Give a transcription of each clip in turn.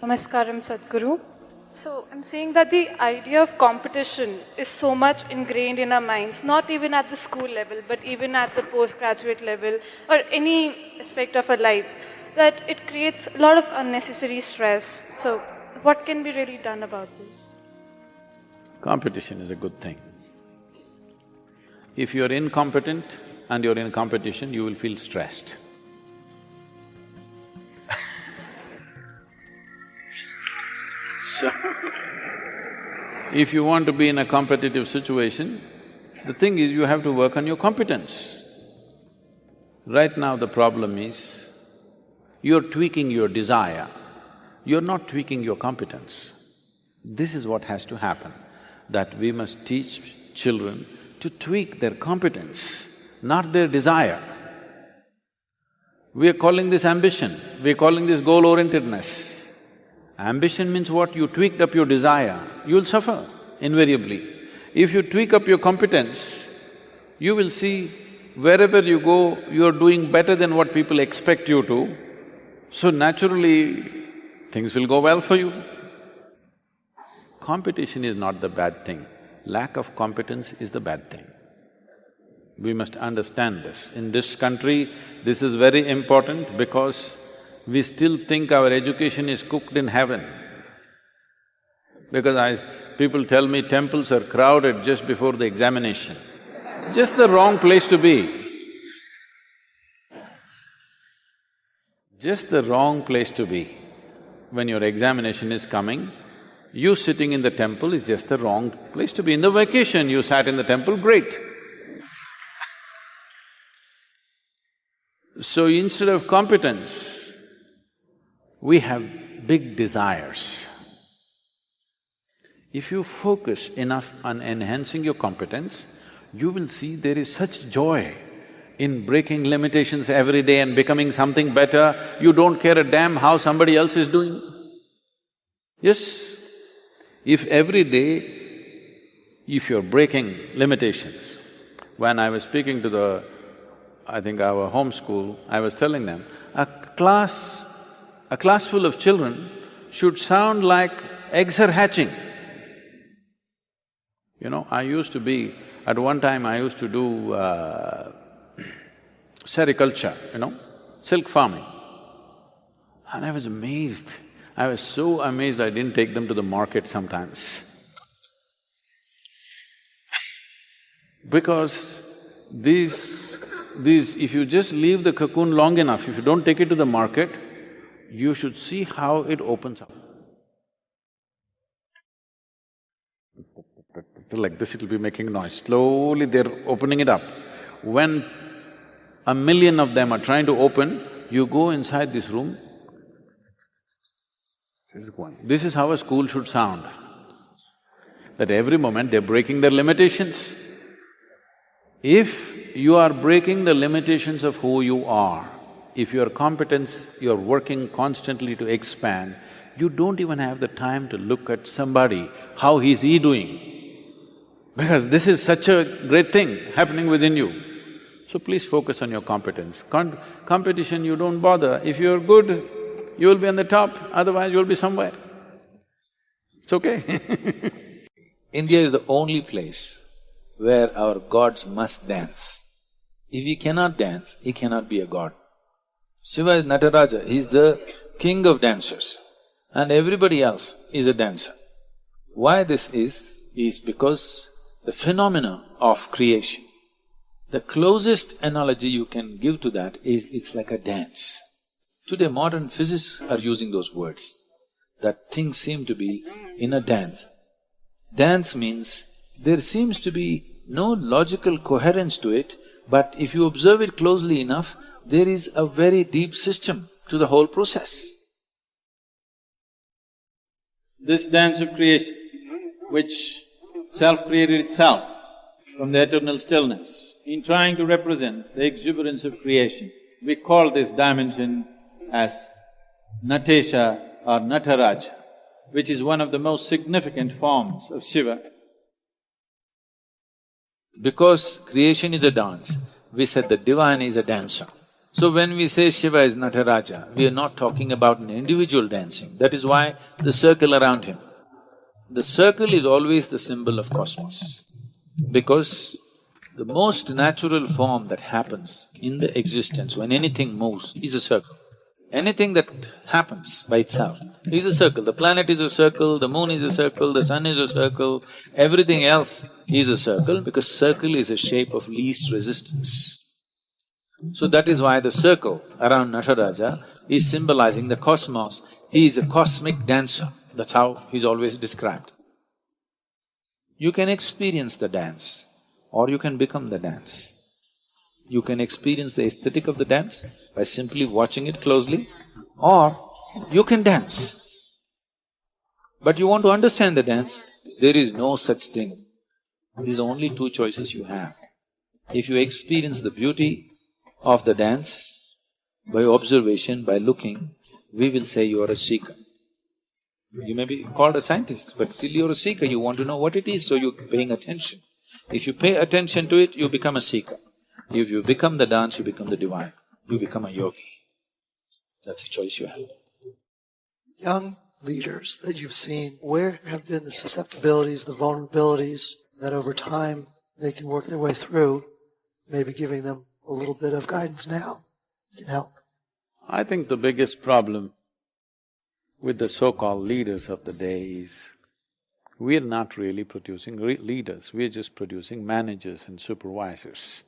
Namaskaram, Sadhguru. So, I'm saying that the idea of competition is so much ingrained in our minds, not even at the school level, but even at the postgraduate level or any aspect of our lives, that it creates a lot of unnecessary stress. So, what can be really done about this? Competition is a good thing. If you're incompetent and you're in competition, you will feel stressed. So, if you want to be in a competitive situation, the thing is you have to work on your competence. Right now the problem is, you're tweaking your desire, you're not tweaking your competence. This is what has to happen, that we must teach children to tweak their competence, not their desire. We are calling this ambition, we are calling this goal-orientedness. Ambition means what? You tweaked up your desire, you'll suffer invariably. If you tweak up your competence, you will see wherever you go, you're doing better than what people expect you to, so naturally things will go well for you. Competition is not the bad thing, lack of competence is the bad thing. We must understand this. In this country, this is very important because we still think our education is cooked in heaven. Because people tell me temples are crowded just before the examination. Just the wrong place to be. Just the wrong place to be. When your examination is coming, you sitting in the temple is just the wrong place to be. In the vacation, you sat in the temple, great. So instead of competence, we have big desires. If you focus enough on enhancing your competence, you will see there is such joy in breaking limitations every day and becoming something better. You don't care a damn how somebody else is doing. Yes, if every day, if you're breaking limitations… When I was speaking to I think our home school, I was telling them, a class full of children should sound like eggs are hatching. You know, at one time I used to do sericulture, silk farming. And I was amazed. I was so amazed I didn't take them to the market sometimes. Because if you just leave the cocoon long enough, if you don't take it to the market, you should see how it opens up. Like this, it'll be making noise. Slowly they're opening it up. When 1,000,000 of them are trying to open, you go inside this room. This is how a school should sound. That every moment they're breaking their limitations. If you are breaking the limitations of who you are, if your competence, you're working constantly to expand, you don't even have the time to look at somebody, how is he doing? Because this is such a great thing happening within you. So please focus on your competence. Competition, you don't bother. If you're good, you will be on the top, otherwise you'll be somewhere. It's okay. India is the only place where our gods must dance. If he cannot dance, he cannot be a god. Shiva is Nataraja, he is the king of dancers, and everybody else is a dancer. Why this is because the phenomena of creation. The closest analogy you can give to that is it's like a dance. Today modern physicists are using those words, that things seem to be in a dance. Dance means there seems to be no logical coherence to it, but if you observe it closely enough, there is a very deep system to the whole process. This dance of creation, which self created itself from the eternal stillness, in trying to represent the exuberance of creation, we call this dimension as Natesha or Nataraja, which is one of the most significant forms of Shiva. Because creation is a dance, we said the divine is a dancer. So when we say Shiva is Nataraja, we are not talking about an individual dancing. That is why the circle around him. The circle is always the symbol of cosmos, because the most natural form that happens in the existence when anything moves is a circle. Anything that happens by itself is a circle. The planet is a circle, the moon is a circle, the sun is a circle, everything else is a circle because circle is a shape of least resistance. So that is why the circle around Nataraja is symbolizing the cosmos. He is a cosmic dancer, that's how he's always described. You can experience the dance or you can become the dance. You can experience the aesthetic of the dance by simply watching it closely, or you can dance. But you want to understand the dance, there is no such thing. These are only two choices you have. If you experience the beauty of the dance by observation, by looking, we will say you are a seeker. You may be called a scientist, but still you're a seeker, you want to know what it is, so you're paying attention. If you pay attention to it, you become a seeker. If you become the dance, you become the divine. You become a yogi. That's a choice you have. Young leaders that you've seen, where have been the susceptibilities, the vulnerabilities that over time they can work their way through, maybe giving them a little bit of guidance now can help? I think the biggest problem with the so-called leaders of the day is we're not really producing leaders, we're just producing managers and supervisors.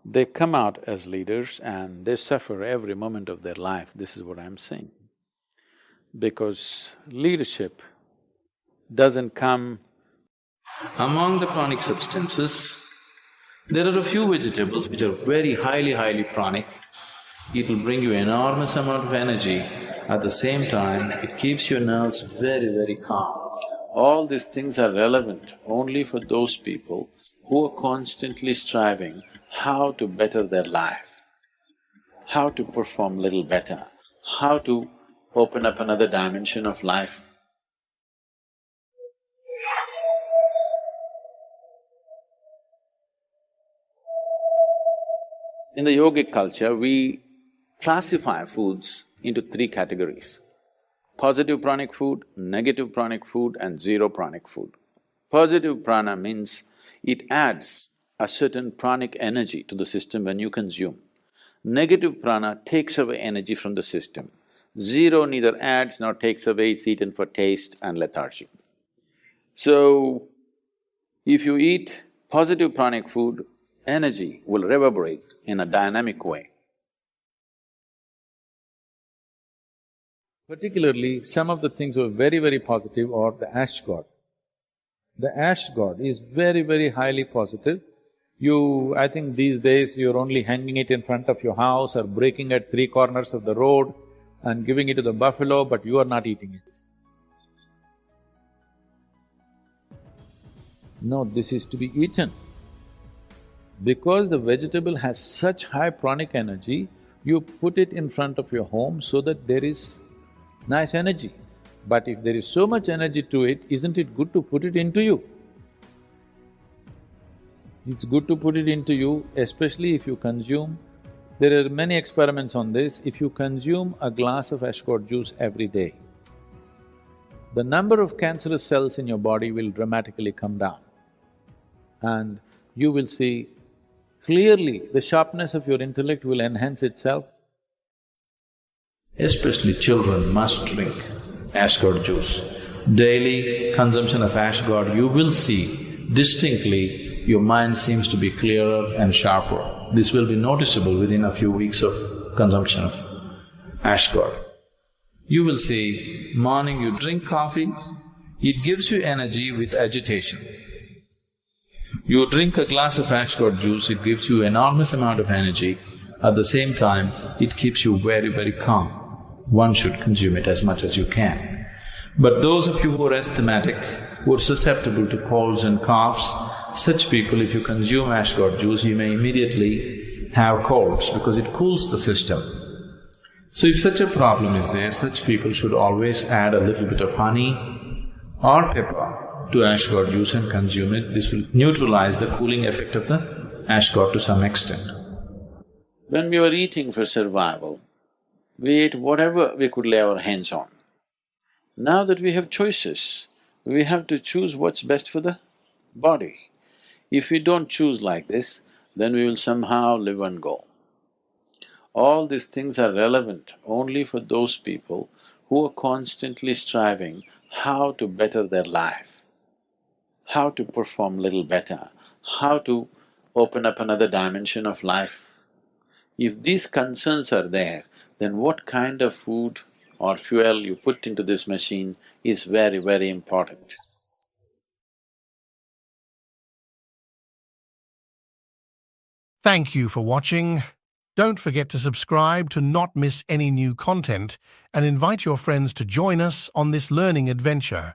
They come out as leaders and they suffer every moment of their life, this is what I'm saying. Because leadership doesn't come… Among the pranic substances, there are a few vegetables which are very highly pranic. It will bring you enormous amount of energy. At the same time, it keeps your nerves very calm. All these things are relevant only for those people who are constantly striving how to better their life, how to perform little better, how to open up another dimension of life. In the yogic culture, we classify foods into three categories: positive pranic food, negative pranic food and zero pranic food. Positive prana means it adds a certain pranic energy to the system when you consume. Negative prana takes away energy from the system. Zero neither adds nor takes away, it's eaten for taste and lethargy. So, if you eat positive pranic food, energy will reverberate in a dynamic way. Particularly, some of the things were very positive are the ash god. The ash god is very highly positive. I think these days you're only hanging it in front of your house or breaking at three corners of the road and giving it to the buffalo, but you are not eating it. No, this is to be eaten. Because the vegetable has such high pranic energy, you put it in front of your home so that there is nice energy. But if there is so much energy to it, isn't it good to put it into you? It's good to put it into you, especially if you consume… There are many experiments on this. If you consume a glass of ashgod juice every day, the number of cancerous cells in your body will dramatically come down. And you will see clearly the sharpness of your intellect will enhance itself. Especially children must drink ashgod juice. Daily consumption of ashgod, you will see distinctly your mind seems to be clearer and sharper. This will be noticeable within a few weeks of consumption of ashgod. You will see, morning you drink coffee, it gives you energy with agitation. You drink a glass of ashgod juice, it gives you enormous amount of energy. At the same time, it keeps you very calm. One should consume it as much as you can. But those of you who are asthmatic, who are susceptible to colds and coughs, such people, if you consume ashgod juice, you may immediately have colds because it cools the system. So if such a problem is there, such people should always add a little bit of honey or pepper to ashgod juice and consume it. This will neutralize the cooling effect of the ashgod to some extent. When we were eating for survival, we ate whatever we could lay our hands on. Now that we have choices, we have to choose what's best for the body. If we don't choose like this, then we will somehow live and go. All these things are relevant only for those people who are constantly striving how to better their life, how to perform little better, how to open up another dimension of life. If these concerns are there, then what kind of food or fuel you put into this machine is very, very important. Thank you for watching. Don't forget to subscribe to not miss any new content and invite your friends to join us on this learning adventure.